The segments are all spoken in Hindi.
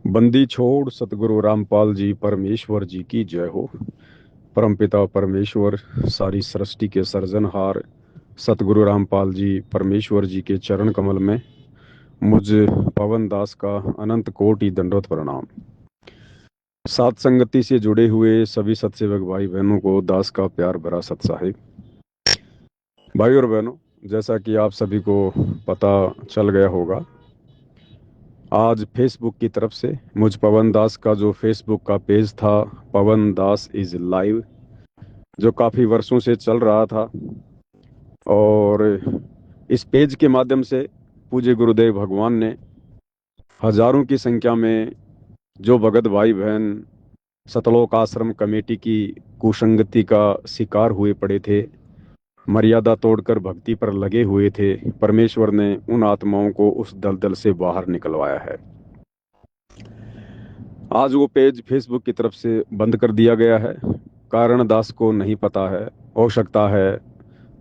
बंदी छोड़ सतगुरु रामपाल जी परमेश्वर जी की जय हो। परमपिता परमेश्वर सारी सृष्टि के सृजनहार सतगुरु रामपाल जी परमेश्वर जी के चरण कमल में मुझ पवन दास का अनंत कोटि दंडवत प्रणाम। सात संगति से जुड़े हुए सभी सत्सेवक भाई बहनों को दास का प्यार भरा सत साहिब। भाई और बहनों, जैसा कि आप सभी को पता चल गया होगा, आज फेसबुक की तरफ से मुझ पवन दास का जो फेसबुक का पेज था, पवन दास इज लाइव, जो काफ़ी वर्षों से चल रहा था, और इस पेज के माध्यम से पूज्य गुरुदेव भगवान ने हजारों की संख्या में जो भगत भाई बहन सतलोक आश्रम कमेटी की कुसंगति का शिकार हुए पड़े थे, मर्यादा तोड़कर भक्ति पर लगे हुए थे, परमेश्वर ने उन आत्माओं को उस दलदल से बाहर निकलवाया है। आज वो पेज फेसबुक की तरफ से बंद कर दिया गया है। कारण दास को नहीं पता है। हो सकता है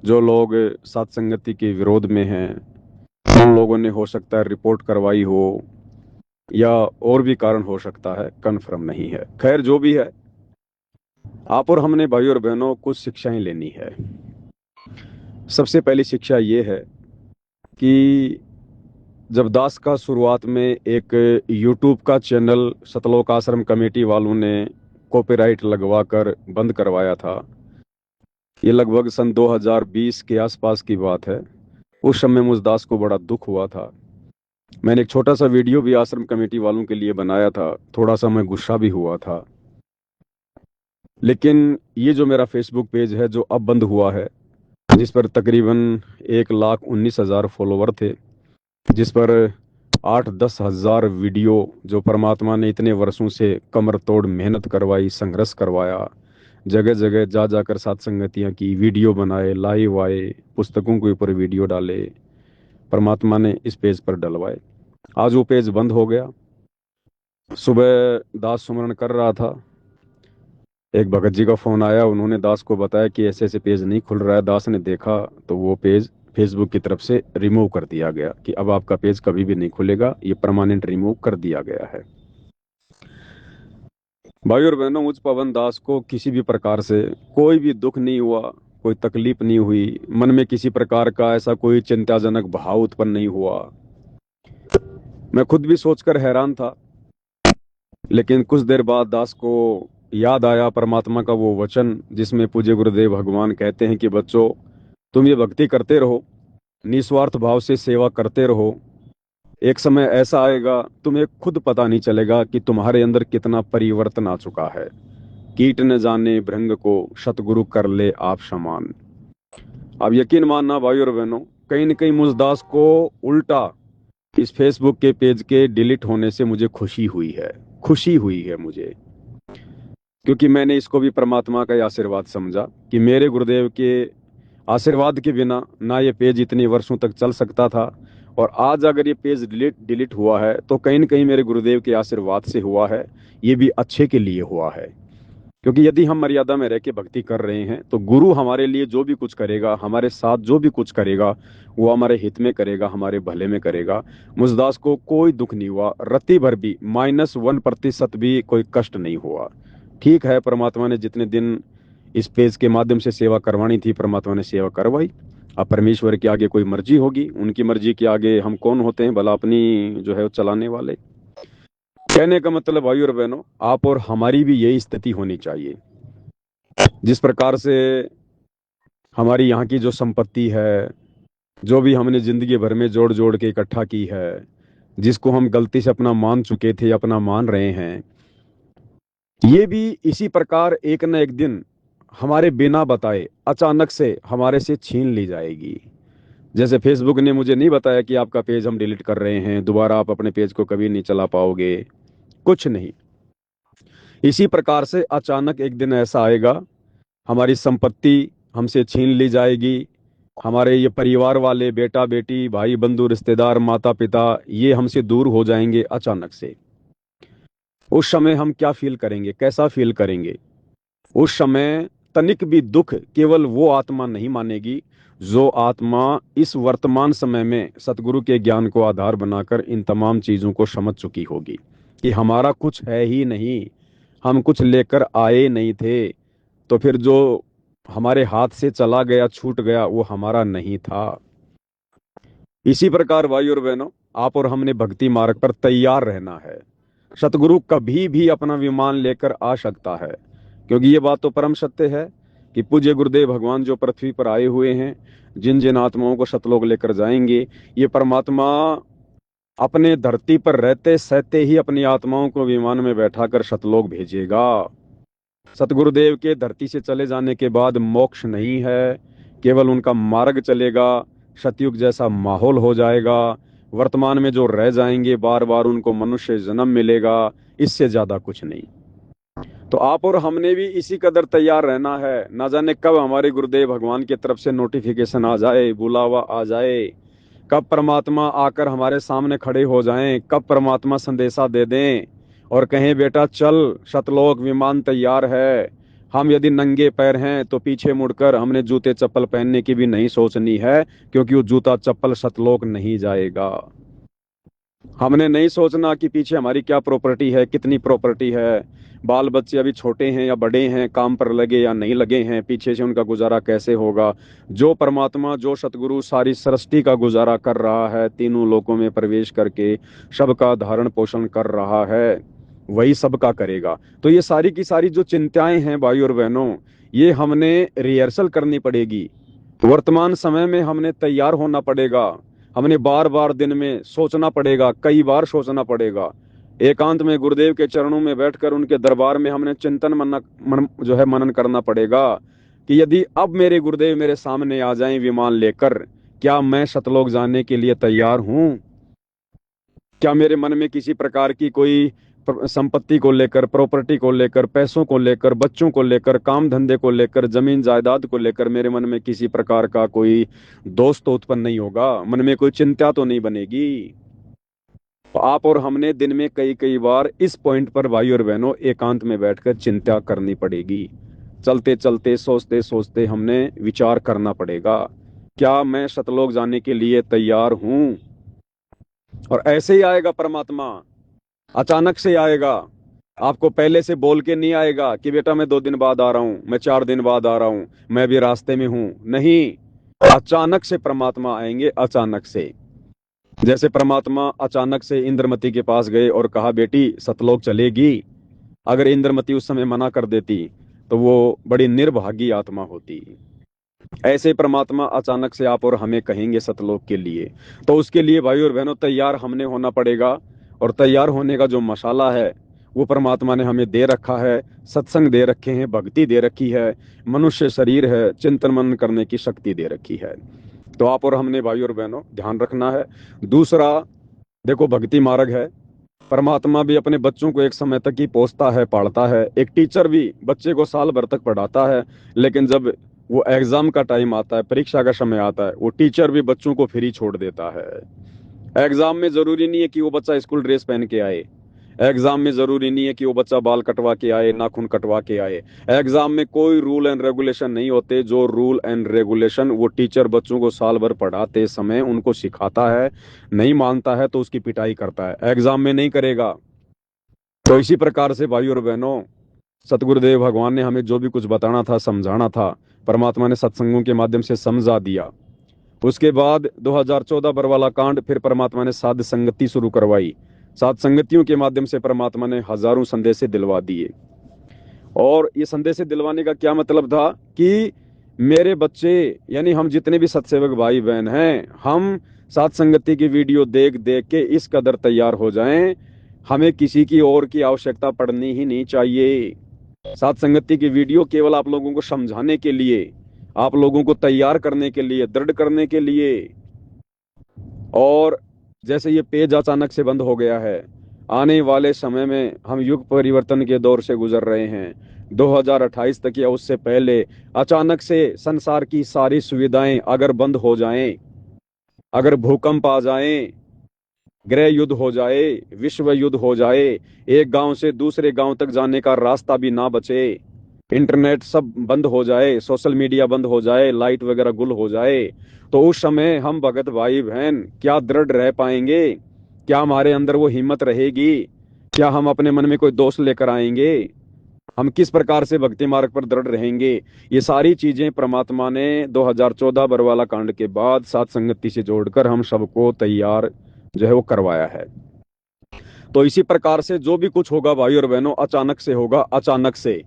जो लोग सत्संगति के विरोध में हैं उन लोगों ने हो सकता है रिपोर्ट करवाई हो, या और भी कारण हो सकता है, कन्फर्म नहीं है। खैर, जो भी है, आप और हमने भाई और बहनों कुछ शिक्षाएं लेनी है। सबसे पहली शिक्षा ये है कि जब दास का शुरुआत में एक यूट्यूब का चैनल सतलोक आश्रम कमेटी वालों ने कॉपीराइट लगवा कर बंद करवाया था, ये लगभग सन 2020 के आसपास की बात है। उस समय मुझ दास को बड़ा दुख हुआ था। मैंने एक छोटा सा वीडियो भी आश्रम कमेटी वालों के लिए बनाया था, थोड़ा सा मैं गुस्सा भी हुआ था। लेकिन ये जो मेरा फेसबुक पेज है जो अब बंद हुआ है, जिस पर तकरीबन 1,19,000 फॉलोवर थे, जिस पर 8-10 हज़ार वीडियो जो परमात्मा ने इतने वर्षों से कमर तोड़ मेहनत करवाई, संघर्ष करवाया, जगह जगह जा जाकर सत्संगतियाँ की, वीडियो बनाए, लाइव आए, पुस्तकों के ऊपर वीडियो डाले, परमात्मा ने इस पेज पर डलवाए। आज वो पेज बंद हो गया। सुबह दास सुमरन कर रहा था, एक भगत जी का फोन आया। उन्होंने दास को बताया कि ऐसे ऐसे पेज नहीं खुल रहा है। दास ने देखा तो वो पेज फेसबुक की तरफ से रिमूव कर दिया गया कि अब आपका पेज कभी भी नहीं खुलेगा, ये परमानेंट रिमूव कर दिया गया है। भाई और बहनों, मुझ पवन दास को किसी भी प्रकार से कोई भी दुख नहीं हुआ, कोई तकलीफ नहीं हुई, मन में किसी प्रकार का ऐसा कोई चिंताजनक भाव उत्पन्न नहीं हुआ। मैं खुद भी सोचकर हैरान था। लेकिन कुछ देर बाद दास को याद आया परमात्मा का वो वचन, जिसमें पूज्य गुरुदेव भगवान कहते हैं कि बच्चों, तुम ये भक्ति करते रहो, निस्वार्थ भाव से सेवा करते रहो। एक समय ऐसा आएगा तुम्हें खुद पता नहीं चलेगा कि तुम्हारे अंदर कितना परिवर्तन आ चुका है। कीट न जाने भृंग को, सतगुरु कर ले आप समान। अब यकीन मानना भाई और बहनों, कहीं न कहीं मुझ दास को उल्टा इस फेसबुक के पेज के डिलीट होने से मुझे खुशी हुई है। खुशी हुई है मुझे, क्योंकि मैंने इसको भी परमात्मा का ही आशीर्वाद समझा कि मेरे गुरुदेव के आशीर्वाद के बिना ना ये पेज इतने वर्षों तक चल सकता था। और आज अगर ये पेज डिलीट हुआ है तो कहीं न कहीं मेरे गुरुदेव के आशीर्वाद से हुआ है। ये भी अच्छे के लिए हुआ है, क्योंकि यदि हम मर्यादा में रह के भक्ति कर रहे हैं तो गुरु हमारे लिए जो भी कुछ करेगा, हमारे साथ जो भी कुछ करेगा, वो हमारे हित में करेगा, हमारे भले में करेगा। मुझदास को कोई दुख नहीं हुआ, रत्ती भर भी -1% भी कोई कष्ट नहीं हुआ। ठीक है, परमात्मा ने जितने दिन इस पेज के माध्यम से सेवा करवानी थी, परमात्मा ने सेवा करवाई। अब परमेश्वर के आगे कोई मर्जी होगी, उनकी मर्जी के आगे हम कौन होते हैं, भला अपनी जो है वो चलाने वाले। कहने का मतलब भाई और बहनों, आप और हमारी भी यही स्थिति होनी चाहिए। जिस प्रकार से हमारी यहाँ की जो संपत्ति है, जो भी हमने जिंदगी भर में जोड़ जोड़ के इकट्ठा की है, जिसको हम गलती से अपना मान चुके थे, अपना मान रहे हैं, ये भी इसी प्रकार एक न एक दिन हमारे बिना बताए अचानक से हमारे से छीन ली जाएगी। जैसे फेसबुक ने मुझे नहीं बताया कि आपका पेज हम डिलीट कर रहे हैं, दोबारा आप अपने पेज को कभी नहीं चला पाओगे, कुछ नहीं। इसी प्रकार से अचानक एक दिन ऐसा आएगा, हमारी संपत्ति हमसे छीन ली जाएगी। हमारे ये परिवार वाले, बेटा बेटी, भाई बंधु, रिश्तेदार, माता पिता, ये हमसे दूर हो जाएंगे अचानक से। उस समय हम क्या फील करेंगे, कैसा फील करेंगे? उस समय तनिक भी दुख केवल वो आत्मा नहीं मानेगी जो आत्मा इस वर्तमान समय में सतगुरु के ज्ञान को आधार बनाकर इन तमाम चीजों को समझ चुकी होगी। कि हमारा कुछ है ही नहीं, हम कुछ लेकर आए नहीं थे, तो फिर जो हमारे हाथ से चला गया, छूट गया, वो हमारा नहीं था। इसी प्रकार भाई और बहनों, आप और हमने भक्ति मार्ग पर तैयार रहना है। सतगुरु कभी भी अपना विमान लेकर आ सकता है, क्योंकि ये बात तो परम सत्य है कि पूज्य गुरुदेव भगवान जो पृथ्वी पर आए हुए हैं, जिन जिन आत्माओं को सतलोक लेकर जाएंगे, ये परमात्मा अपने धरती पर रहते सहते ही अपनी आत्माओं को विमान में बैठाकर सतलोक भेजेगा। सतगुरुदेव के धरती से चले जाने के बाद मोक्ष नहीं है, केवल उनका मार्ग चलेगा। सतयुग जैसा माहौल हो जाएगा। वर्तमान में जो रह जाएंगे, बार बार उनको मनुष्य जन्म मिलेगा, इससे ज्यादा कुछ नहीं। तो आप और हमने भी इसी कदर तैयार रहना है। ना जाने कब हमारे गुरुदेव भगवान की तरफ से नोटिफिकेशन आ जाए, बुलावा आ जाए, कब परमात्मा आकर हमारे सामने खड़े हो जाएं, कब परमात्मा संदेशा दे दें और कहें बेटा चल, सतलोक विमान तैयार है। हम यदि नंगे पैर हैं तो पीछे मुड़कर हमने जूते चप्पल पहनने की भी नहीं सोचनी है, क्योंकि वो जूता चप्पल सतलोक नहीं जाएगा। हमने नहीं सोचना कि पीछे हमारी क्या प्रॉपर्टी है, कितनी प्रॉपर्टी है, बाल बच्चे अभी छोटे हैं या बड़े हैं, काम पर लगे या नहीं लगे हैं, पीछे से उनका गुजारा कैसे होगा। जो परमात्मा, जो सतगुरु सारी सृष्टि का गुजारा कर रहा है, तीनों लोकों में प्रवेश करके सबका धारण पोषण कर रहा है, वही सबका करेगा। तो ये सारी की सारी जो चिंताएं हैं भाई और बहनों, ये हमने रिहर्सल करनी पड़ेगी। वर्तमान समय में हमने तैयार होना पड़ेगा। हमने बार बार दिन में सोचना पड़ेगा, कई बार सोचना पड़ेगा। एकांत में गुरुदेव के चरणों में बैठकर उनके दरबार में हमने चिंतन जो है मनन करना पड़ेगा कि यदि अब मेरे गुरुदेव मेरे सामने आ जाएं विमान लेकर, क्या मैं सतलोक जाने के लिए तैयार हूं? क्या मेरे मन में किसी प्रकार की कोई संपत्ति को लेकर, प्रॉपर्टी को लेकर, पैसों को लेकर, बच्चों को लेकर, काम धंधे को लेकर, जमीन जायदाद को लेकर मेरे मन में किसी प्रकार का कोई दोष तो उत्पन्न नहीं होगा? मन में कोई चिंता तो नहीं बनेगी? तो आप और हमने दिन में कई कई बार इस पॉइंट पर भाई और बहनों एकांत में बैठकर चिंता करनी पड़ेगी। चलते चलते, सोचते सोचते हमने विचार करना पड़ेगा, क्या मैं सतलोक जाने के लिए तैयार हूं? और ऐसे ही आएगा परमात्मा, अचानक से आएगा। आपको पहले से बोल के नहीं आएगा कि बेटा मैं 2 दिन बाद आ रहा हूं, मैं 4 दिन बाद आ रहा हूं, मैं भी रास्ते में हूं। नहीं, अचानक से परमात्मा आएंगे, अचानक से। जैसे परमात्मा अचानक से इंद्रमती के पास गए और कहा बेटी सतलोक चलेगी। अगर इंद्रमती उस समय मना कर देती तो वो बड़ी निर्भागी आत्मा होती। ऐसे परमात्मा अचानक से आप और हमें कहेंगे सतलोक के लिए। तो उसके लिए भाई और बहनों तैयार हमने होना पड़ेगा। और तैयार होने का जो मसाला है वो परमात्मा ने हमें दे रखा है। सत्संग दे रखे हैं, भक्ति दे रखी है, मनुष्य शरीर है, चिंतन मनन करने की शक्ति दे रखी है। तो आप और हमने भाई और बहनों ध्यान रखना है। दूसरा, देखो भक्ति मार्ग है। परमात्मा भी अपने बच्चों को एक समय तक ही पोसता है, पालता है। एक टीचर भी बच्चे को साल भर तक पढ़ाता है, लेकिन जब वो एग्जाम का टाइम आता है, परीक्षा का समय आता है, वो टीचर भी बच्चों को फ्री छोड़ देता है। एग्जाम में जरूरी नहीं है कि वो बच्चा स्कूल ड्रेस पहन के आए। एग्जाम में जरूरी नहीं है कि वो बच्चा बाल कटवा के आए, नाखून कटवा के आए। एग्जाम में कोई रूल एंड रेगुलेशन नहीं होते। जो रूल एंड रेगुलेशन वो टीचर बच्चों को साल भर पढ़ाते समय उनको सिखाता है, नहीं मानता है तो उसकी पिटाई करता है, एग्जाम में नहीं करेगा। तो इसी प्रकार से भाई और बहनों, सतगुरुदेव भगवान ने हमें जो भी कुछ बताना था, समझाना था, परमात्मा ने सत्संगों के माध्यम से समझा दिया। उसके बाद 2014 बरवाला कांड, फिर परमात्मा ने साध संगति शुरू करवाई। साध संगतियों के माध्यम से परमात्मा ने हजारों संदेशे दिलवा दिए। और ये संदेशे दिलवाने का क्या मतलब था कि मेरे बच्चे, यानी हम जितने भी सत्सेवक भाई बहन हैं, हम साध संगति की वीडियो देख देख के इस कदर तैयार हो जाएं, हमें किसी की और की आवश्यकता पड़नी ही नहीं चाहिए। साध संगति की वीडियो केवल आप लोगों को समझाने के लिए, आप लोगों को तैयार करने के लिए, दृढ़ करने के लिए। और जैसे ये पेज अचानक से बंद हो गया है, आने वाले समय में हम युग परिवर्तन के दौर से गुजर रहे हैं। 2028 तक या उससे पहले अचानक से संसार की सारी सुविधाएं अगर बंद हो जाएं, अगर भूकंप आ जाएं, गृह युद्ध हो जाए, विश्व युद्ध हो जाए, एक गांव से दूसरे गांव तक जाने का रास्ता भी ना बचे, इंटरनेट सब बंद हो जाए, सोशल मीडिया बंद हो जाए, लाइट वगैरह गुल हो जाए, तो उस समय हम भगत भाई बहन क्या दृढ़ रह पाएंगे? क्या हमारे अंदर वो हिम्मत रहेगी क्या हम अपने मन में कोई दोष लेकर आएंगे? हम किस प्रकार से भक्ति मार्ग पर दृढ़ रहेंगे? ये सारी चीजें परमात्मा ने 2014 बरवाला कांड के बाद सात संगति से जोड़कर हम सबको तैयार जो है वो करवाया है। तो इसी प्रकार से जो भी कुछ होगा भाई और बहनों, अचानक से होगा, अचानक से।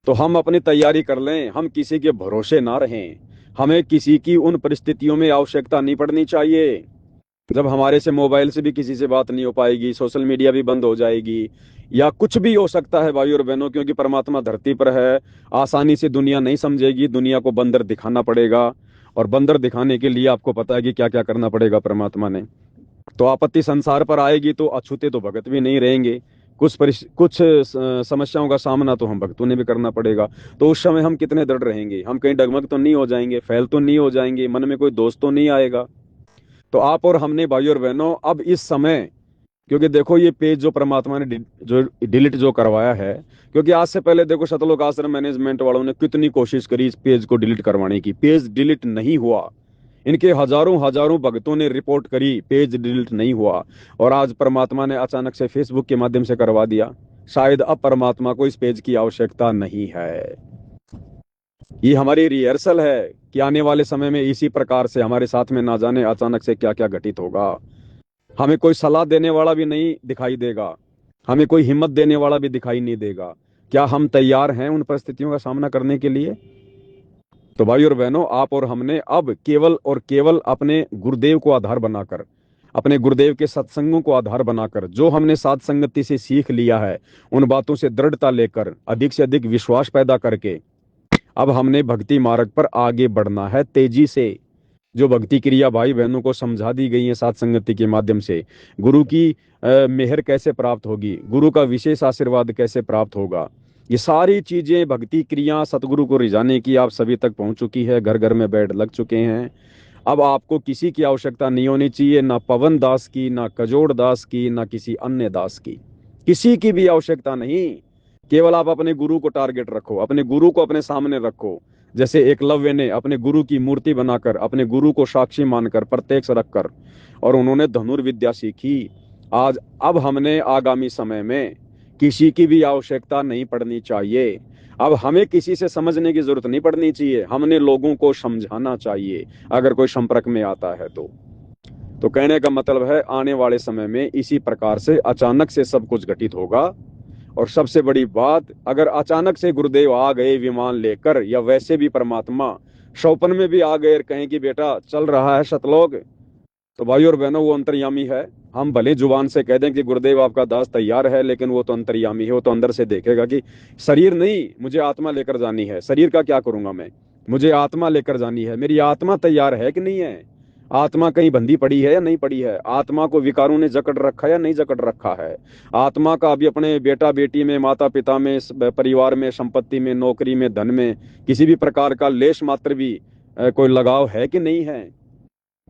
तो हम अपनी तैयारी कर लें, हम किसी के भरोसे ना रहें। हमें किसी की उन परिस्थितियों में आवश्यकता नहीं पड़नी चाहिए जब हमारे से मोबाइल से भी किसी से बात नहीं हो पाएगी, सोशल मीडिया भी बंद हो जाएगी, या कुछ भी हो सकता है भाई और बहनों, क्योंकि परमात्मा धरती पर है। आसानी से दुनिया नहीं समझेगी, दुनिया को बंदर दिखाना पड़ेगा। और बंदर दिखाने के लिए आपको पता है कि क्या क्या करना पड़ेगा परमात्मा ने। तो आपत्ति संसार पर आएगी तो अछूते तो भगत भी नहीं रहेंगे। समस्याओं का सामना तो हम भक्तों ने भी करना पड़ेगा। तो उस समय हम कितने दृढ़ रहेंगे? हम कहीं डगमग तो नहीं हो जाएंगे, फैल तो नहीं हो जाएंगे, मन में कोई दोष तो नहीं आएगा? तो आप और हमने भाई और बहनों अब इस समय, क्योंकि देखो ये पेज जो परमात्मा ने जो डिलीट जो करवाया है, क्योंकि आज से पहले देखो शतलोक आश्रम मैनेजमेंट वालों ने कितनी कोशिश करी इस पेज को डिलीट करवाने की, पेज डिलीट नहीं हुआ। इनके हजारों हजारों भक्तों ने रिपोर्ट करी, पेज डिलीट नहीं हुआ। और आज परमात्मा ने अचानक से फेसबुक के माध्यम से करवा दिया। शायद अब परमात्मा को इस पेज की आवश्यकता नहीं है। ये हमारी रिहर्सल है कि आने वाले समय में इसी प्रकार से हमारे साथ में ना जाने अचानक से क्या क्या घटित होगा। हमें कोई सलाह देने वाला भी नहीं दिखाई देगा, हमें कोई हिम्मत देने वाला भी दिखाई नहीं देगा। क्या हम तैयार हैं उन परिस्थितियों का सामना करने के लिए? तो भाई और बहनों, आप और हमने अब केवल और केवल अपने गुरुदेव को आधार बनाकर, अपने गुरुदेव के सत्संगों को आधार बनाकर, जो हमने साध संगति से सीख लिया है, उन बातों से दृढ़ता लेकर, अधिक से अधिक विश्वास पैदा करके अब हमने भक्ति मार्ग पर आगे बढ़ना है तेजी से। जो भक्ति क्रिया भाई बहनों को समझा दी गई है सात संगति के माध्यम से, गुरु की मेहर कैसे प्राप्त होगी, गुरु का विशेष आशीर्वाद कैसे प्राप्त होगा, ये सारी चीजें भक्ति क्रिया सतगुरु को रिझाने की आप सभी तक पहुंच चुकी है, घर घर में बैठ लग चुके हैं। अब आपको किसी की आवश्यकता नहीं होनी चाहिए, ना पवन दास की, ना कजोड़ दास की, ना किसी अन्य दास की, किसी की भी आवश्यकता नहीं। केवल आप अपने गुरु को टारगेट रखो, अपने गुरु को अपने सामने रखो। जैसे एकलव्य ने अपने गुरु की मूर्ति बनाकर, अपने गुरु को साक्षी मानकर, प्रत्यक्ष रखकर, और उन्होंने धनुर्विद्या सीखी। आज अब हमने आगामी समय में किसी की भी आवश्यकता नहीं पड़नी चाहिए। अब हमें किसी से समझने की जरूरत नहीं पड़नी चाहिए, हमने लोगों को समझाना चाहिए अगर कोई संपर्क में आता है तो कहने का मतलब है आने वाले समय में इसी प्रकार से अचानक से सब कुछ घटित होगा। और सबसे बड़ी बात, अगर अचानक से गुरुदेव आ गए विमान लेकर, या वैसे भी परमात्मा स्वप्न में भी आ गए और कहें कि बेटा चल रहा है सतलोक, तो भाई और बहनों वो अंतर्यामी है। हम भले जुबान से कह दें कि गुरुदेव आपका दास तैयार है, लेकिन वो तो अंतर्यामी है, वो तो अंदर से देखेगा कि शरीर नहीं, मुझे आत्मा लेकर जानी है। शरीर का क्या करूंगा मैं, मुझे आत्मा लेकर जानी है। मेरी आत्मा तैयार है कि नहीं है? आत्मा कहीं बंधी पड़ी है या नहीं पड़ी है? आत्मा को विकारों ने जकड़ रखा है या नहीं जकड़ रखा है? आत्मा का अभी अपने बेटा बेटी में, माता पिता में, परिवार में, संपत्ति में, नौकरी में, धन में किसी भी प्रकार का लेश मात्र भी कोई लगाव है कि नहीं है?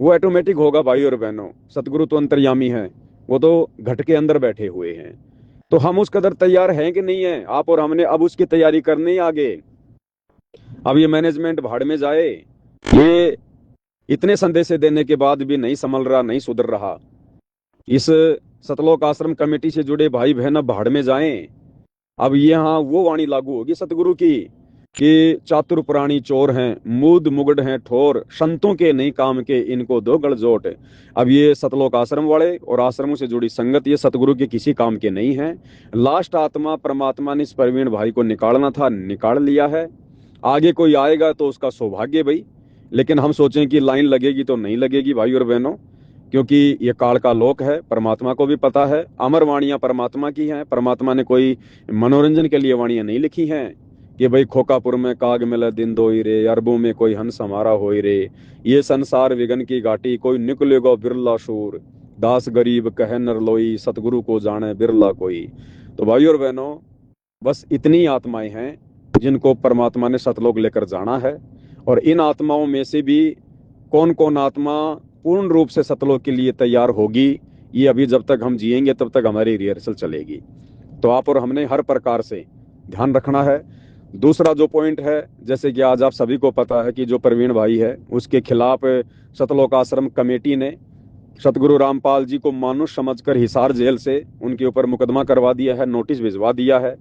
वो ऑटोमेटिक होगा भाई और बहनों। सतगुरु तो अंतर्यामी है, वो तो घट के अंदर बैठे हुए हैं। तो हम उस कदर तैयार हैं कि नहीं है? आप और हमने अब उसकी तैयारी करनी है आगे। अब ये मैनेजमेंट भाड़ में जाए, ये इतने संदेश देने के बाद भी नहीं संभल रहा, नहीं सुधर रहा। इस सतलोक आश्रम कमेटी से जुड़े भाई बहन अब भाड़ में जाएं। अब यहाँ वो वाणी लागू होगी सतगुरु की कि चातुर प्राणी चोर हैं, मूद मुगड़ हैं ठोर, संतों के नहीं काम के, इनको दो गलजोट। अब ये सतलोक आश्रम वाले और आश्रमों से जुड़ी संगत ये सतगुरु के किसी काम के नहीं है। लास्ट आत्मा परमात्मा ने इस प्रवीण भाई को निकालना था, निकाल लिया है। आगे कोई आएगा तो उसका सौभाग्य भाई, लेकिन हम सोचें कि लाइन लगेगी तो नहीं लगेगी भाई और बहनों, क्योंकि ये काल का लोक है। परमात्मा को भी पता है, अमर वाणियां परमात्मा की हैं। परमात्मा ने कोई मनोरंजन के लिए वाणियां नहीं लिखी हैं कि भाई खोकापुर में काग मिले दिन दोई रे, अरबों में कोई हंस हमारा होई रे, ये संसार विघन की घाटी, कोई निकलेगा बिरला शूर, दास गरीब कह नर लोई, सतगुरु को जाने बिरला कोई। तो भाई और बहनों, बस इतनी आत्माएं हैं जिनको परमात्मा ने सतलोक लेकर जाना है। और इन आत्माओं में से भी कौन कौन आत्मा पूर्ण रूप से सतलोक के लिए तैयार होगी, ये अभी जब तक हम जिएंगे तब तक हमारी रिहर्सल चलेगी। तो आप और हमने हर प्रकार से ध्यान रखना है। दूसरा जो पॉइंट है, जैसे कि आज आप सभी को पता है कि जो प्रवीण भाई है उसके खिलाफ सतलोक आश्रम कमेटी ने सतगुरु रामपाल जी को मानुष समझकर हिसार जेल से उनके ऊपर मुकदमा करवा दिया है, नोटिस भिजवा दिया है,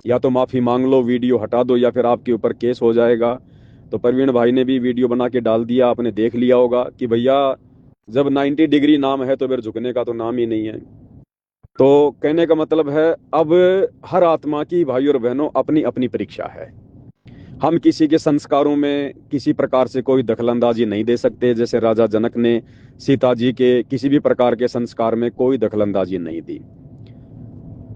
या तो माफी मांग लो, वीडियो हटा दो, या फिर आपके ऊपर केस हो जाएगा। तो प्रवीण भाई ने भी वीडियो बना के डाल दिया, आपने देख लिया होगा कि भैया जब 90 डिग्री नाम है तो फिर झुकने का तो नाम ही नहीं है। तो कहने का मतलब है, अब हर आत्मा की भाई और बहनों अपनी अपनी परीक्षा है। हम किसी के संस्कारों में किसी प्रकार से कोई दखलंदाजी नहीं दे सकते। जैसे राजा जनक ने सीता जी के किसी भी प्रकार के संस्कार में कोई दखलंदाजी नहीं दी।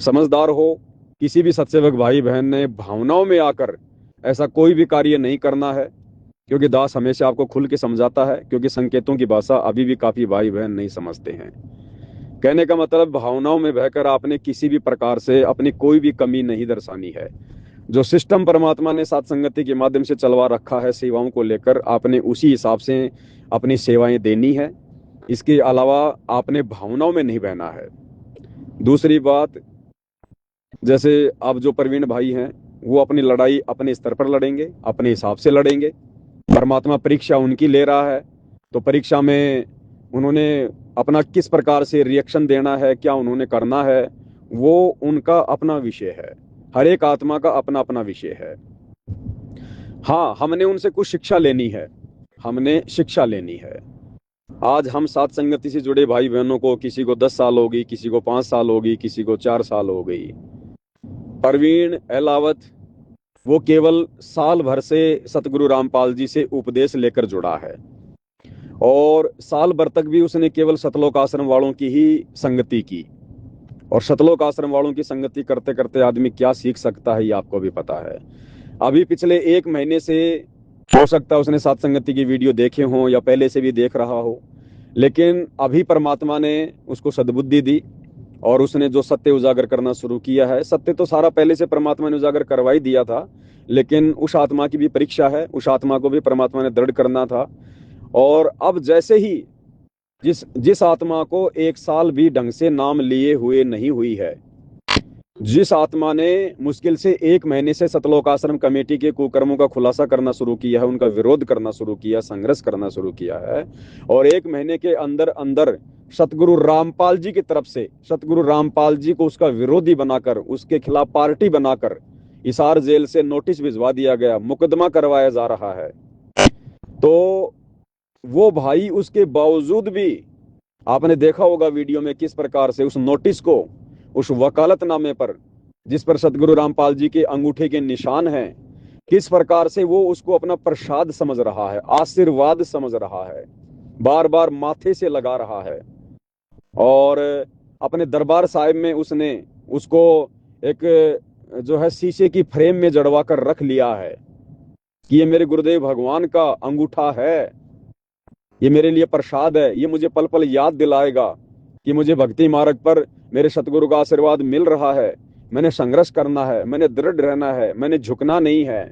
समझदार हो, किसी भी सत्सेवक भाई बहन ने भावनाओं में आकर ऐसा कोई भी कार्य नहीं करना है, क्योंकि दास हमेशा आपको खुल के समझाता है, क्योंकि संकेतों की भाषा अभी भी काफी भाई बहन नहीं समझते हैं। कहने का मतलब, भावनाओं में बहकर आपने किसी भी प्रकार से अपनी कोई भी कमी नहीं दर्शानी है। जो सिस्टम परमात्मा ने साथ संगति के माध्यम से चलवा रखा है सेवाओं को लेकर, आपने उसी हिसाब से अपनी सेवाएं देनी है। इसके अलावा आपने भावनाओं में नहीं बहना है। दूसरी बात, जैसे अब जो प्रवीण भाई हैं, वो अपनी लड़ाई अपने स्तर पर लड़ेंगे, अपने हिसाब से लड़ेंगे। परमात्मा परीक्षा उनकी ले रहा है, तो परीक्षा में उन्होंने अपना किस प्रकार से रिएक्शन देना है, क्या उन्होंने करना है, वो उनका अपना विषय है। हर एक आत्मा का अपना अपना विषय है। हाँ, हमने उनसे कुछ शिक्षा लेनी है, हमने शिक्षा लेनी है। आज हम साथ संगति से जुड़े भाई बहनों को, किसी को 10 साल होगी, किसी को 5 साल होगी, किसी को 4 साल हो गई। परवीन अहलावत वो केवल साल भर से सतगुरु रामपाल जी से उपदेश लेकर जुड़ा है, और साल भर तक भी उसने केवल सतलोक आश्रम वालों की ही संगति की। और सतलोक आश्रम वालों की संगति करते करते आदमी क्या सीख सकता है, ये आपको भी पता है। अभी पिछले 1 महीने से हो सकता है उसने साथ संगति की वीडियो देखे हों, या पहले से भी देख रहा हो, लेकिन अभी परमात्मा ने उसको सद्बुद्धि दी और उसने जो सत्य उजागर करना शुरू किया है। सत्य तो सारा पहले से परमात्मा ने उजागर करवा ही दिया था, लेकिन उस आत्मा की भी परीक्षा है, उस आत्मा को भी परमात्मा ने दृढ़ करना था। और अब जैसे ही जिस जिस आत्मा को 1 साल भी ढंग से नाम लिए हुए नहीं हुई है, जिस आत्मा ने मुश्किल से 1 महीने से सतलोक आश्रम कमेटी के कुकर्मों का खुलासा करना शुरू किया है, उनका विरोध करना शुरू किया, संघर्ष करना शुरू किया है, और 1 महीने के अंदर अंदर सतगुरु रामपाल जी की तरफ से सतगुरु रामपाल जी को उसका विरोधी बनाकर, उसके खिलाफ पार्टी बनाकर हिसार जेल से नोटिस भिजवा दिया गया, मुकदमा करवाया जा रहा है। तो वो भाई उसके बावजूद भी, आपने देखा होगा वीडियो में किस प्रकार से उस नोटिस को, उस वकालतनामे पर जिस पर सतगुरु रामपाल जी के अंगूठे के निशान हैं, किस प्रकार से वो उसको अपना प्रसाद समझ रहा है, आशीर्वाद समझ रहा है, बार बार माथे से लगा रहा है। और अपने दरबार साहिब में उसने उसको एक जो है शीशे की फ्रेम में जड़वा कर रख लिया है कि ये मेरे गुरुदेव भगवान का अंगूठा है, ये मेरे लिए प्रसाद है, ये मुझे पल पल याद दिलाएगा कि मुझे भक्ति मार्ग पर मेरे सतगुरु का आशीर्वाद मिल रहा है, मैंने संघर्ष करना है, मैंने दृढ़ रहना है, मैंने झुकना नहीं है,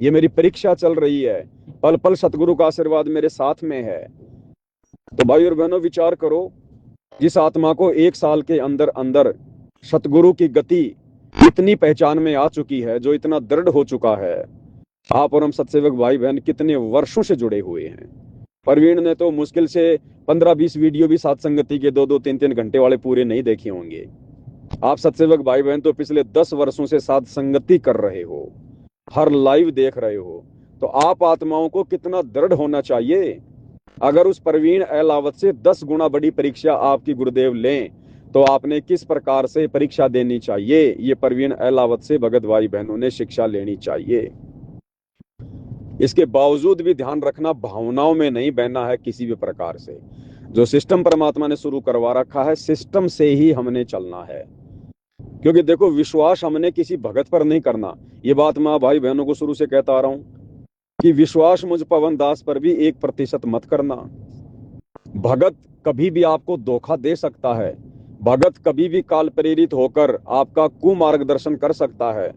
ये मेरी परीक्षा चल रही है, पल पल सतगुरु का आशीर्वाद मेरे साथ में है। तो भाई और बहनों, विचार करो, जिस आत्मा को 1 साल के अंदर अंदर सतगुरु की गति इतनी पहचान में आ चुकी है, जो इतना दृढ़ हो चुका है, आप और हम सत्सेवक भाई बहन कितने वर्षों से जुड़े हुए हैं। प्रवीण ने तो मुश्किल से 15-20 वीडियो भी साथ संगति के 2-2, 3-3 घंटे वाले पूरे नहीं देखे होंगे। आप सत्सेवक भाई बहन तो पिछले 10 वर्षों से साथ संगति कर रहे हो, हर लाइव देख रहे हो, तो आप आत्माओं को कितना दृढ़ होना चाहिए। अगर उस प्रवीण अहलावत से 10 गुना बड़ी परीक्षा आपकी गुरुदेव लें, तो आपने किस प्रकार से परीक्षा देनी चाहिए, ये प्रवीण अहलावत से भगत भाई बहनों ने शिक्षा लेनी चाहिए। इसके बावजूद भी ध्यान रखना, भावनाओं में नहीं बहना है किसी भी प्रकार से। जो सिस्टम परमात्मा ने शुरू करवा रखा है, सिस्टम से ही हमने चलना है। क्योंकि देखो, विश्वास हमने किसी भगत पर नहीं करना। ये बात मैं भाई बहनों को शुरू से कहता आ रहा हूं कि विश्वास मुझ पवन दास पर भी 1% मत करना। भगत कभी भी आपको धोखा दे सकता है, भगत कभी भी काल प्रेरित होकर आपका कुमार्गदर्शन कर सकता है।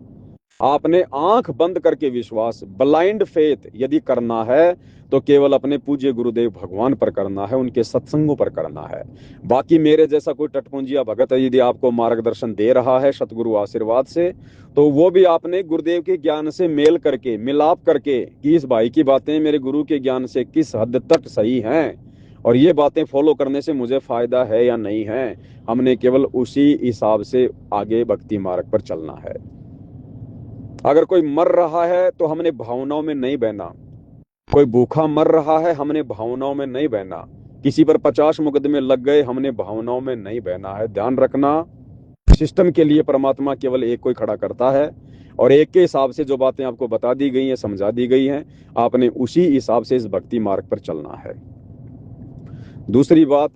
आपने आंख बंद करके विश्वास, ब्लाइंड फेथ यदि करना है, तो केवल अपने पूज्य गुरुदेव भगवान पर करना है, उनके सत्संगों पर करना है। बाकी मेरे जैसा कोई टटपुंजिया भगत यदि आपको मार्गदर्शन दे रहा है सतगुरु आशीर्वाद से, तो वो भी आपने गुरुदेव के ज्ञान से मेल करके, मिलाप करके, कि इस भाई की बातें मेरे गुरु के ज्ञान से किस हद तक सही हैं, और ये बातें फॉलो करने से मुझे फायदा है या नहीं है, हमने केवल उसी हिसाब से आगे भक्ति मार्ग पर चलना है। अगर कोई मर रहा है तो हमने भावनाओं में नहीं बहना, कोई भूखा मर रहा है हमने भावनाओं में नहीं बहना, किसी पर 50 मुकदमे लग गए हमने भावनाओं में नहीं बहना है। ध्यान रखना, सिस्टम के लिए परमात्मा केवल एक कोई खड़ा करता है, और एक के हिसाब से जो बातें आपको बता दी गई हैं, समझा दी गई हैं, आपने उसी हिसाब से इस भक्ति मार्ग पर चलना है। दूसरी बात,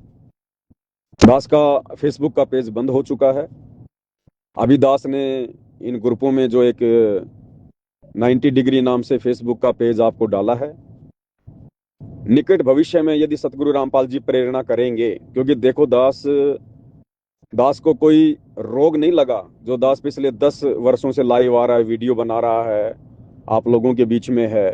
दास का फेसबुक का पेज बंद हो चुका है। अभी दास ने इन ग्रुपों में जो एक 90 डिग्री नाम से फेसबुक का पेज आपको डाला है, निकट भविष्य में यदि सतगुरु रामपाल जी प्रेरणा करेंगे, क्योंकि देखो दास को कोई रोग नहीं लगा, जो दास पिछले 10 वर्षों से लाइव आ रहा है, वीडियो बना रहा है, आप लोगों के बीच में है,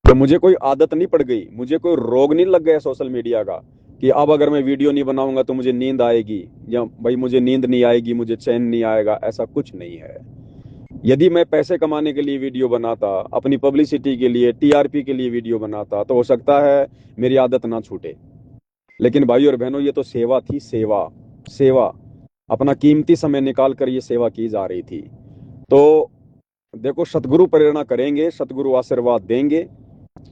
तो मुझे कोई आदत नहीं पड़ गई, मुझे कोई रोग नहीं लग गया सोशल मीडिया का कि अब अगर मैं वीडियो नहीं बनाऊंगा तो मुझे नींद आएगी, या भाई मुझे नींद नहीं आएगी, मुझे चैन नहीं आएगा। ऐसा कुछ नहीं है। यदि मैं पैसे कमाने के लिए वीडियो बनाता, अपनी पब्लिसिटी के लिए, टीआरपी के लिए वीडियो बनाता, तो हो सकता है मेरी आदत ना छूटे। लेकिन भाई और बहनों, ये तो सेवा थी, सेवा सेवा अपना कीमती समय निकाल कर ये सेवा की जा रही थी। तो देखो, सतगुरु प्रेरणा करेंगे, सतगुरु आशीर्वाद देंगे,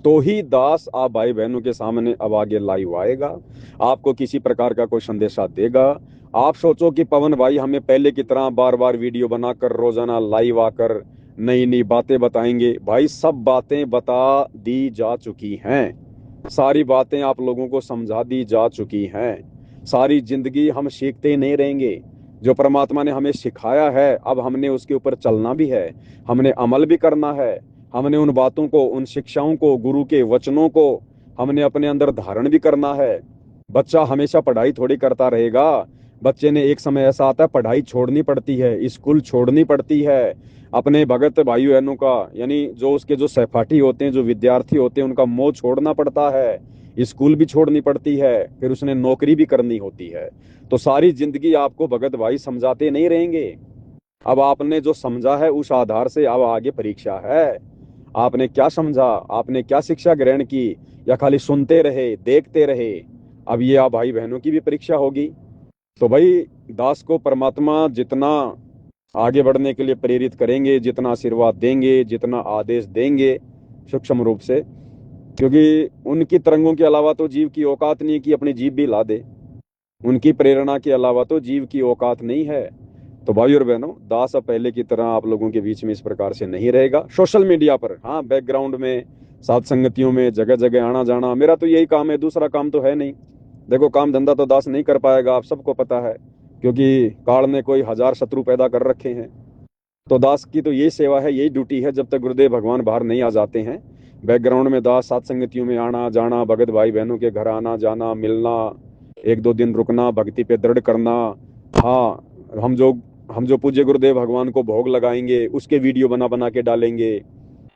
तो ही दास आप भाई बहनों के सामने अब आगे लाइव आएगा, आपको किसी प्रकार का कोई संदेशा देगा। आप सोचो कि पवन भाई हमें पहले की तरह बार बार वीडियो बनाकर रोजाना लाइव आकर नई नई बातें बताएंगे। भाई सब बातें बता दी जा चुकी हैं, सारी बातें आप लोगों को समझा दी जा चुकी हैं। सारी जिंदगी हम सीखते ही नहीं रहेंगे। जो परमात्मा ने हमें सिखाया है, अब हमने उसके ऊपर चलना भी है, हमने अमल भी करना है, हमने उन बातों को, उन शिक्षाओं को, गुरु के वचनों को हमने अपने अंदर धारण भी करना है। बच्चा हमेशा पढ़ाई थोड़ी करता रहेगा। बच्चे ने एक समय ऐसा आता है पढ़ाई छोड़नी पड़ती है, स्कूल छोड़नी पड़ती है, अपने भगत भाइयों बहनों का, यानी जो उसके जो सहपाठी होते हैं, जो विद्यार्थी होते हैं, उनका मोह छोड़ना पड़ता है, स्कूल भी छोड़नी पड़ती है, फिर उसने नौकरी भी करनी होती है। तो सारी जिंदगी आपको भगत भाई समझाते नहीं रहेंगे। अब आपने जो समझा है उस आधार से अब आगे परीक्षा है। आपने क्या समझा, आपने क्या शिक्षा ग्रहण की, या खाली सुनते रहे, देखते रहे? अब ये आप भाई बहनों की भी परीक्षा होगी। तो भाई, दास को परमात्मा जितना आगे बढ़ने के लिए प्रेरित करेंगे, जितना आशीर्वाद देंगे, जितना आदेश देंगे सूक्ष्म रूप से, क्योंकि उनकी तरंगों के अलावा तो जीव की औकात नहीं कि अपनी जीभ भी ला दे, उनकी प्रेरणा के अलावा तो जीव की औकात नहीं है। तो भाई और बहनों, दास अब पहले की तरह आप लोगों के बीच में इस प्रकार से नहीं रहेगा। सोशल मीडिया पर, हाँ, बैकग्राउंड में, साथ संगतियों में, जगह जगह आना जाना, मेरा तो यही काम है, दूसरा काम तो है नहीं। देखो, काम धंधा तो दास नहीं कर पाएगा, आप सबको पता है, क्योंकि काल ने कोई 1000 शत्रु पैदा कर रखे हैं। तो दास की तो यही सेवा है, यही ड्यूटी है, जब तक गुरुदेव भगवान बाहर नहीं आ जाते हैं। बैकग्राउंड में दास साथ संगतियों में आना जाना, भगत भाई बहनों के घर आना जाना, मिलना, 1-2 दिन रुकना, भक्ति पे दृढ़ करना। हाँ, हम जो पूज्य गुरुदेव भगवान को भोग लगाएंगे, उसके वीडियो बना बना के डालेंगे।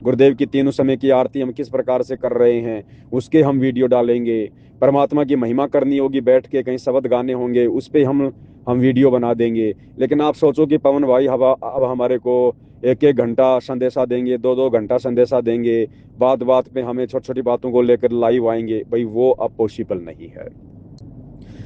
गुरुदेव की तीनों समय की आरती हम किस प्रकार से कर रहे हैं, उसके हम वीडियो डालेंगे। परमात्मा की महिमा करनी होगी, बैठ के कहीं शब्द गाने होंगे, उस पे हम वीडियो बना देंगे। लेकिन आप सोचो कि पवन भाई अब हमारे को 1-1 घंटा संदेशा देंगे, 2-2 घंटा संदेशा देंगे, बात बात पे हमें छोटी छोटी बातों को लेकर लाइव आएंगे। भाई वो अब पॉसिबल नहीं है,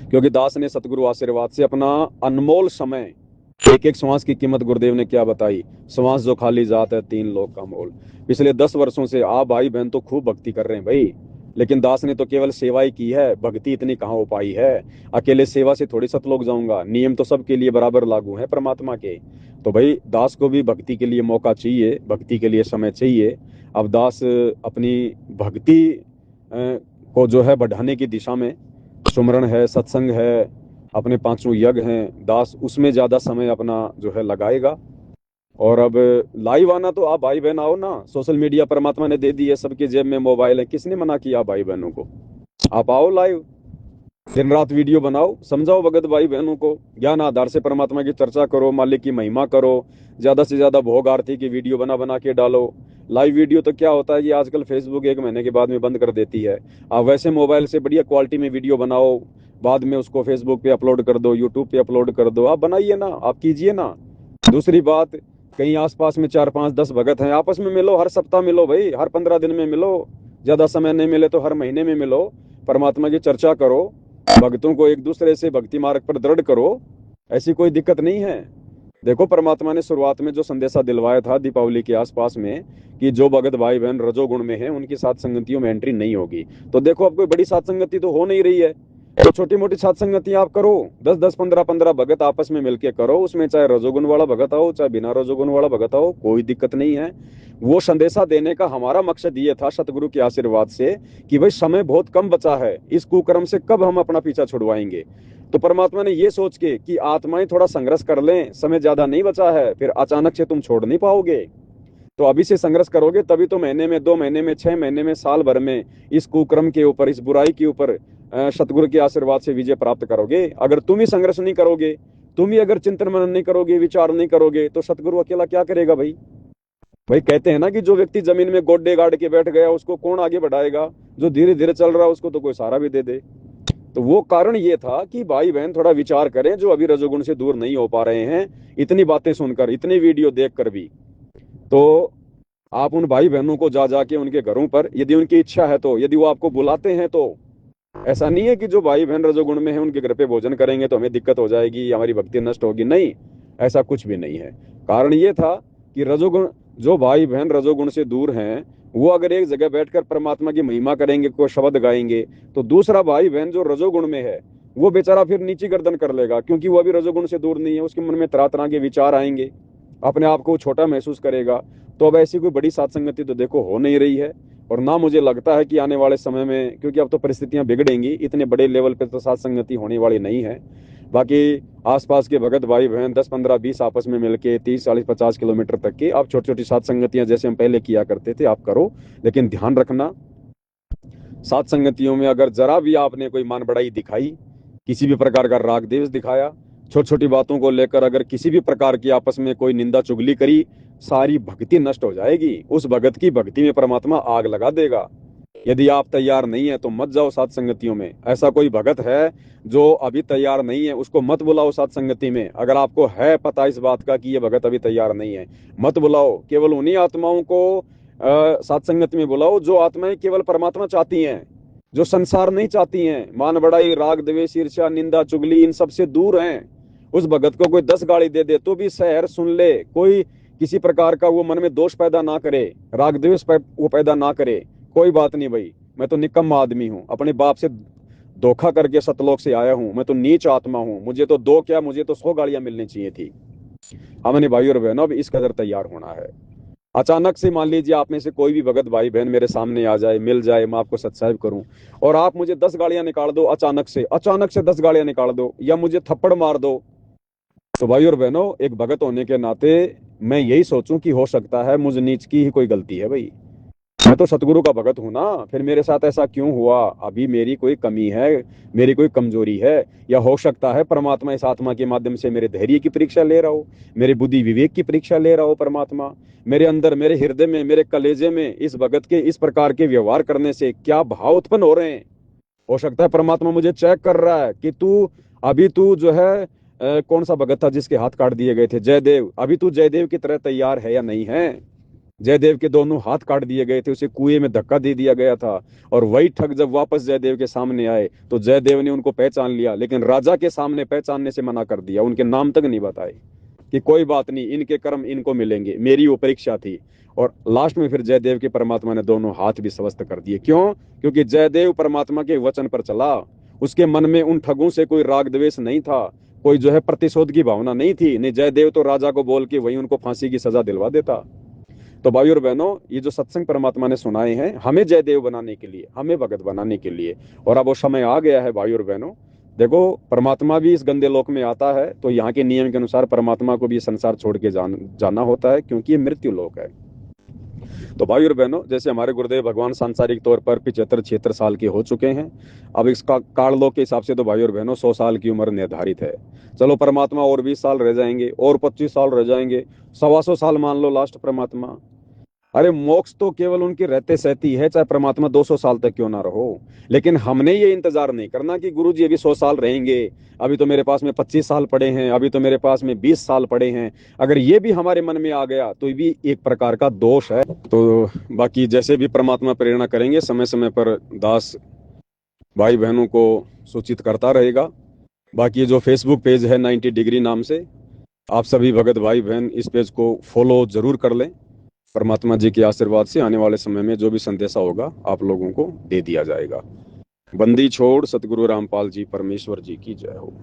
क्योंकि दास ने सतगुरु आशीर्वाद से अपना अनमोल समय, एक एक श्वास की कीमत गुरुदेव ने क्या बताई, श्वास जो खाली जात है 3 लोग का मोल। पिछले 10 वर्षों से आप भाई बहन तो खूब भक्ति कर रहे हैं भाई, लेकिन दास ने तो केवल सेवा ही की है, भक्ति इतनी कहाँ हो पाई है। अकेले सेवा से थोड़ी सतलोक जाऊंगा, नियम तो सबके लिए बराबर लागू है परमात्मा के। तो भाई, दास को भी भक्ति के लिए मौका चाहिए, भक्ति के लिए समय चाहिए। अब दास अपनी भक्ति को जो है बढ़ाने की दिशा में, सुमरण है, सत्संग है, अपने 5 यज्ञ हैं, दास उसमें ज्यादा समय अपना जो है लगाएगा। और अब लाइव आना तो आप भाई बहन आओ ना, सोशल मीडिया परमात्मा ने दे दी है, सबके जेब में मोबाइल है, किसने मना किया भाई बहनों को? आप आओ लाइव, दिन रात वीडियो बनाओ, समझाओ भगत भाई बहनों को, ज्ञान आधार से परमात्मा की चर्चा करो, मालिक की महिमा करो, ज्यादा से ज्यादा भोग आरती की वीडियो बना बना के डालो। लाइव वीडियो तो क्या होता है कि आजकल फेसबुक 1 महीने के बाद में बंद कर देती है। आप वैसे मोबाइल से बढ़िया क्वालिटी में वीडियो बनाओ, बाद में उसको फेसबुक पे अपलोड कर दो, यूट्यूब पे अपलोड कर दो, आप बनाइए ना, आप कीजिए ना। दूसरी बात, कहीं आसपास में 4-5-10 भगत हैं, आपस में मिलो, हर सप्ताह मिलो भाई, हर 15 दिन में मिलो, ज्यादा समय नहीं मिले तो हर महीने में मिलो। परमात्मा की चर्चा करो, भक्तों को एक दूसरे से भक्ति मार्ग पर दृढ़ करो, ऐसी कोई दिक्कत नहीं है। देखो परमात्मा ने शुरुआत में जो संदेशा दिलवाया था दीपावली के आसपास में कि जो भगत भाई बहन रजोगुण में है उनकी सात संगतियों में एंट्री नहीं होगी। तो देखो अब कोई बड़ी सात संगति तो हो नहीं रही है, तो छोटी मोटी सात संगति आप करो, 10-10, 15-15 भगत आपस में मिलके करो, उसमें चाहे रजोगुण वाला भगत आओ चाहे बिना रजोगुण वाला भगत आओ, कोई दिक्कत नहीं है। वो संदेशा देने का हमारा मकसद ये था सतगुरु के आशीर्वाद से कि भाई समय बहुत कम बचा है, इस कुकर्म से कब हम अपना पीछा छुड़वाएंगे। तो परमात्मा ने ये सोच के कि आत्माएं थोड़ा संघर्ष कर लें, समय ज्यादा नहीं बचा है, फिर अचानक से तुम छोड़ नहीं पाओगे, तो अभी से संघर्ष करोगे तभी तो महीने में, 2 महीने में, 6 महीने में, साल भर में इस कुकर्म के ऊपर, इस बुराई के ऊपर सतगुरु के आशीर्वाद से विजय प्राप्त करोगे। अगर तुम ही संघर्ष नहीं करोगे, तुम ही अगर चिंतन मनन नहीं करोगे, विचार नहीं करोगे, तो सतगुरु अकेला क्या करेगा भाई। भाई कहते हैं ना कि जो व्यक्ति जमीन में गोड्डे गाड़ के बैठ गया उसको कौन आगे बढ़ाएगा, जो धीरे धीरे चल रहा है उसको तो कोई सहारा भी दे दे। तो वो कारण ये था कि भाई बहन थोड़ा विचार करें, जो अभी रजोगुण से दूर नहीं हो पा रहे हैं, इतनी बातें सुनकर, इतनी वीडियो देखकर भी, तो आप उन भाई बहनों को जा जाके उनके घरों पर, यदि उनकी इच्छा है तो, यदि वो आपको बुलाते हैं तो, ऐसा नहीं है कि जो भाई बहन रजोगुण में है उनके घर पे भोजन करेंगे तो हमें दिक्कत हो जाएगी, हमारी भक्ति नष्ट होगी, नहीं, ऐसा कुछ भी नहीं है। कारण ये था कि रजोगुण, जो भाई बहन रजोगुण से दूर हैं, वो अगर एक जगह बैठकर परमात्मा की महिमा करेंगे, कोई शब्द गाएंगे, तो दूसरा भाई बहन जो रजोगुण में है वो बेचारा फिर नीची गर्दन कर लेगा, क्योंकि वो अभी रजोगुण से दूर नहीं है, उसके मन में तरह तरह के विचार आएंगे, अपने आप को छोटा महसूस करेगा। तो अब ऐसी कोई बड़ी सात्संगति तो देखो हो नहीं रही है, और ना मुझे लगता है कि आने वाले समय में, क्योंकि अब तो परिस्थितियां बिगड़ेंगी, इतने बड़े लेवल पे तो सात्संगति होने वाली नहीं है। बाकी आसपास के भगत भाई बहन 10-15-20 आपस में मिलके 30-40-50 किलोमीटर तक की आप छोटी छोटी सात्संगतियां जैसे हम पहले किया करते थे आप करो, लेकिन ध्यान रखना सात्संगतियों में अगर जरा भी आपने कोई मान बढ़ाई दिखाई, किसी भी प्रकार का राग द्वेष दिखाया, छोटी छोटी बातों को लेकर अगर किसी भी प्रकार की आपस में कोई निंदा चुगली करी, सारी भक्ति नष्ट हो जाएगी। उस भगत की भक्ति में परमात्मा आग लगा देगा। यदि आप तैयार नहीं है तो मत जाओ सात्संगतियों में। ऐसा कोई भगत है जो अभी तैयार नहीं है, उसको मत बुलाओ सात्संगति में। अगर आपको है पता इस बात का कि ये भगत अभी तैयार नहीं है, मत बुलाओ। केवल उन्हीं आत्माओं को सत्संगत में बुलाओ जो आत्माएं केवल परमात्मा चाहती हैं, जो संसार नहीं चाहती हैं, मान बढ़ाई, राग द्वेष, ईर्ष्या, निंदा चुगली, इन सब से दूर हैं। उस भगत को कोई 10 गाली दे दे तो भी सहर सुन ले, कोई किसी प्रकार का वो मन में दोष पैदा ना करे, राग द्वेष वो पैदा ना करे, कोई बात नहीं भाई, मैं तो निकम्मा आदमी हूँ, अपने बाप से धोखा करके सतलोक से आया हूँ, मैं तो नीच आत्मा हूँ, मुझे तो 2 क्या, मुझे तो 100 गालियां मिलनी चाहिए थी। हमने भाई और बहनों अब इस कदर तैयार होना है। अचानक से मान लीजिए आप में से कोई भी भगत भाई बहन मेरे सामने आ जाए, मिल जाए, मैं आपको सत्संग करूं और आप मुझे 10 गालियां निकाल दो, अचानक से 10 गालियां निकाल दो या मुझे थप्पड़ मार दो, तो भाई और बहनों एक भगत होने के नाते मैं यही सोचूं कि हो सकता है मुझ नीच की ही कोई गलती है भाई, मैं तो सतगुरु का भगत हूं ना, फिर मेरे साथ ऐसा क्यों हुआ, अभी मेरी कोई कमी है, मेरी कोई कमजोरी है, या हो सकता है परमात्मा इस आत्मा के माध्यम से मेरे धैर्य की परीक्षा ले रहा हो, मेरे बुद्धि विवेक की परीक्षा ले रहा हो परमात्मा, मेरे अंदर, मेरे हृदय में, मेरे कलेजे में इस भगत के इस प्रकार के व्यवहार करने से क्या भाव उत्पन्न हो रहे हैं। हो सकता है परमात्मा मुझे चेक कर रहा है कि तू जो है कौन सा भगत था जिसके हाथ काट दिए गए थे, जयदेव, अभी तू जयदेव की तरह तैयार है या नहीं है। जयदेव के दोनों हाथ काट दिए गए थे, उसे कुएं में धक्का दे दिया गया था, और वही ठग जब वापस जयदेव के सामने आए तो जयदेव ने उनको पहचान लिया, लेकिन राजा के सामने पहचानने से मना कर दिया, उनके नाम तक नहीं बताए कि कोई बात नहीं, इनके कर्म इनको मिलेंगे, मेरी वो परीक्षा थी। और लास्ट में फिर जयदेव के परमात्मा ने दोनों हाथ भी स्वस्थ कर दिए। क्यों? क्योंकि जयदेव परमात्मा के वचन पर चला, उसके मन में उन ठगों से कोई राग द्वेष नहीं था, कोई जो है प्रतिशोध की भावना नहीं थी। नहीं, जयदेव तो राजा को बोल के वही उनको फांसी की सजा दिलवा देता। तो भाई और बहनों, ये जो सत्संग परमात्मा ने सुनाए हैं हमें जयदेव बनाने के लिए, हमें भगत बनाने के लिए, और अब वो समय आ गया है भाई और बहनों। देखो परमात्मा भी इस गंदे लोक में आता है तो यहाँ के नियम के अनुसार परमात्मा को भी संसार छोड़ के जाना होता है, क्योंकि ये मृत्यु लोक है। तो भाई और बहनों, जैसे हमारे गुरुदेव भगवान सांसारिक तौर पर 75-76 साल के हो चुके हैं, अब इसका काल लोक के हिसाब से तो भाई और बहनों 100 साल की उम्र निर्धारित है। चलो परमात्मा और 20 साल रह जाएंगे, और 25 साल रह जाएंगे, 125 साल मान लो लास्ट परमात्मा। अरे मोक्ष तो केवल उनकी रहते सहती है, चाहे परमात्मा 200 साल तक क्यों ना रहो। लेकिन हमने ये इंतजार नहीं करना कि गुरु जी अभी 100 साल रहेंगे, अभी तो मेरे पास में 25 साल पड़े हैं, अभी तो मेरे पास में 20 साल पड़े हैं। अगर ये भी हमारे मन में आ गया तो ये भी एक प्रकार का दोष है। तो बाकी जैसे भी परमात्मा प्रेरणा करेंगे, समय समय पर दास भाई बहनों को सूचित करता रहेगा। बाकी ये जो फेसबुक पेज है 90 डिग्री नाम से, आप सभी भगत भाई बहन इस पेज को फॉलो जरूर कर लें। परमात्मा जी के आशीर्वाद से आने वाले समय में जो भी संदेशा होगा आप लोगों को दे दिया जाएगा। बंदी छोड़ सतगुरु रामपाल जी परमेश्वर जी की जय हो।